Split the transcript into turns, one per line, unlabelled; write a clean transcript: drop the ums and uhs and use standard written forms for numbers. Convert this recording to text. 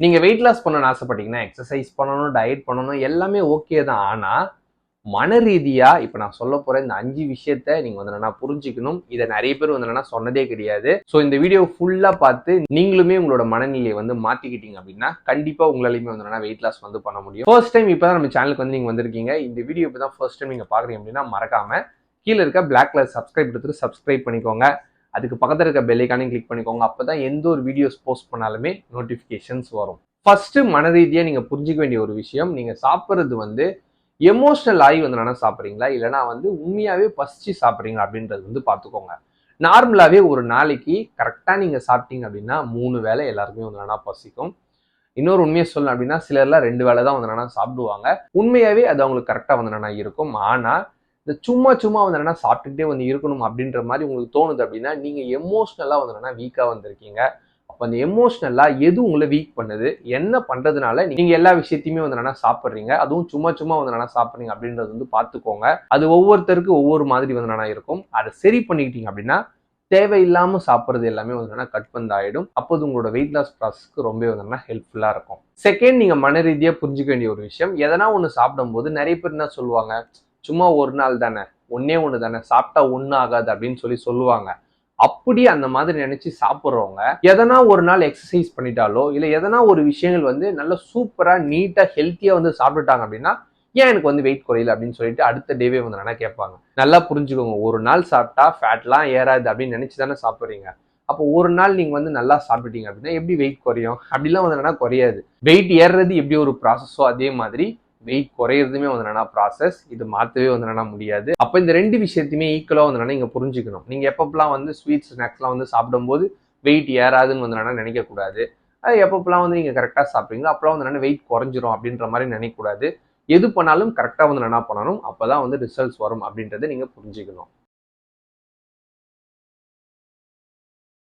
நீங்க weight loss பண்ணணும்னு ஆசைப்பட்டீங்கன்னா எக்ஸசைஸ் பண்ணணும், டயட் பண்ணணும், எல்லாமே ஓகே தான். ஆனா மன ரீதியா இப்ப நான் சொல்ல போற இந்த 5 விஷயத்த நீங்க வந்து என்னன்னா புரிஞ்சுக்கணும். இதை நிறைய பேர் வந்து என்னன்னா சொன்னதே கிடையாது. ஸோ இந்த வீடியோ ஃபுல்லா பார்த்து நீங்களுமே உங்களோட மனநிலையை வந்து மாத்திக்கிட்டீங்க அப்படின்னா கண்டிப்பா உங்களாலையுமே வந்து என்னன்னா வெயிட் லாஸ் வந்து பண்ண முடியும். ஃபர்ஸ்ட் டைம் இப்பதான் நம்ம சேனலுக்கு வந்து நீங்க வந்திருக்கீங்க, இந்த வீடியோ இப்பதான் ஃபர்ஸ்ட் டைம் நீங்க பாக்குறீங்க அப்படின்னா மறக்காம கீழே இருக்க பிளாக் கலர் சப்ஸ்கிரைப் எடுத்துட்டு சப்ஸ்கிரைப் பண்ணிக்கோங்க. அதுக்கு பக்கத்துல இருக்க பெல் ஐகானையும் கிளிக் பண்ணிக்கோங்க. அப்பதான் எந்த ஒரு வீடியோஸ் போஸ்ட் பண்ணாலுமே நோட்டிபிகேஷன்ஸ் வரும். ஃபர்ஸ்ட் மன ரீதியா நீங்க புரிஞ்சுக்க வேண்டிய ஒரு விஷயம், நீங்க சாப்பிட்றது வந்து எமோஷனல் ஆகி வந்து என்னன்னா சாப்பிட்றீங்களா, இல்லைன்னா வந்து உண்மையாவே பசிச்சு சாப்பிட்றீங்களா அப்படின்றது வந்து பார்த்துக்கோங்க. நார்மலாவே ஒரு நாளைக்கு கரெக்டா நீங்க சாப்பிட்டீங்க அப்படின்னா 3 வேளை எல்லாருக்குமே வந்து என்னன்னா பசிக்கும். இன்னொரு உண்மையை சொல்லணும் அப்படின்னா சிலர்லாம் 2 வேளை தான் வந்து என்னன்னா சாப்பிடுவாங்க. உண்மையாவே அது அவங்களுக்கு கரெக்டா வந்து என்னன்னா இருக்கும். ஆனா இந்த சும்மா சும்மா வந்து என்னன்னா சாப்பிட்டுக்கிட்டே வந்து இருக்கணும் அப்படின்ற மாதிரி உங்களுக்கு தோணுது அப்படின்னா நீங்க எமோஷனலா வந்து என்னன்னா வீக்கா வந்திருக்கீங்க. அப்ப அந்த எமோஷனலா எது உங்களை வீக் பண்ணுது, என்ன பண்றதுனால நீங்க எல்லா விஷயத்தையுமே வந்து என்னன்னா சாப்பிடுறீங்க, அதுவும் சும்மா சும்மா வந்து என்னன்னா சாப்பிடுறீங்க அப்படின்றது வந்து பார்த்துக்கோங்க. அது ஒவ்வொருத்தருக்கும் ஒவ்வொரு மாதிரி வந்து என்னன்னா இருக்கும். அதை சரி பண்ணிக்கிட்டீங்க அப்படின்னா தேவையில்லாம சாப்பிட்றது எல்லாமே வந்து என்னன்னா கட் பண்ண ஆயிடும். அப்போது உங்களோட வெயிட் லாஸ் ப்ராசஸ்க்கு ரொம்ப வந்து ஹெல்ப்ஃபுல்லா இருக்கும். செகண்ட், நீங்க மன ரீதியா புரிஞ்சுக்க வேண்டிய ஒரு விஷயம், எதனா ஒண்ணு சாப்பிடும் போது நிறைய பேர் என்ன சொல்லுவாங்க, சும்மா ஒரு நாள் தானே, ஒன்னே ஒண்ணு தானே, சாப்பிட்டா ஒன்னும் ஆகாது அப்படின்னு சொல்லுவாங்க. அப்படி அந்த மாதிரி நினைச்சு சாப்பிட்றவங்க எதனா ஒரு நாள் எக்ஸசைஸ் பண்ணிட்டாலோ இல்ல எதனா ஒரு விஷயங்கள் வந்து நல்ல சூப்பரா நீட்டா ஹெல்த்தியா வந்து சாப்பிட்டுட்டாங்க அப்படின்னா ஏன் எனக்கு வந்து வெயிட் குறையல அப்படின்னு சொல்லிட்டு அடுத்த டேவே வந்து என்ன கேட்பாங்க. நல்லா புரிஞ்சுக்கோங்க, ஒரு நாள் சாப்பிட்டா ஃபேட்லாம் ஏறாது அப்படின்னு நினைச்சு தானே சாப்பிட்றீங்க. அப்போ ஒரு நாள் நீங்க வந்து நல்லா சாப்பிட்டீங்க அப்படின்னா எப்படி வெயிட் குறையும்? அப்படிலாம் வந்து என்னன்னா குறையாது. வெயிட் ஏறுறது எப்படி ஒரு ப்ராசஸோ அதே மாதிரி வெயிட் குறையிறதுமே வந்து என்னன்னா ப்ராசஸ். இது மாற்றவே வந்து என்னன்னா முடியாது. அப்போ இந்த 2 விஷயத்தையுமே ஈக்குவலா வந்து என்னன்னா நீங்க புரிஞ்சுக்கணும். நீங்க எப்பப்பெல்லாம் வந்து ஸ்வீட்ஸ் ஸ்நாக்ஸ்லாம் வந்து சாப்பிடும்போது வெயிட் ஏறாதுன்னு வந்து என்னன்னா நினைக்க கூடாது. அது எப்பப்பெல்லாம் வந்து நீங்க கரெக்டா சாப்பிட்றீங்களோ அப்பெல்லாம் வந்து என்னன்னா வெயிட் குறைஞ்சிரும் அப்படின்ற மாதிரி நினைக்க கூடாது. எது பண்ணாலும் கரெக்டா வந்து என்ன பண்ணணும், அப்பதான் வந்து ரிசல்ட்ஸ் வரும் அப்படின்றத நீங்க புரிஞ்சுக்கணும்.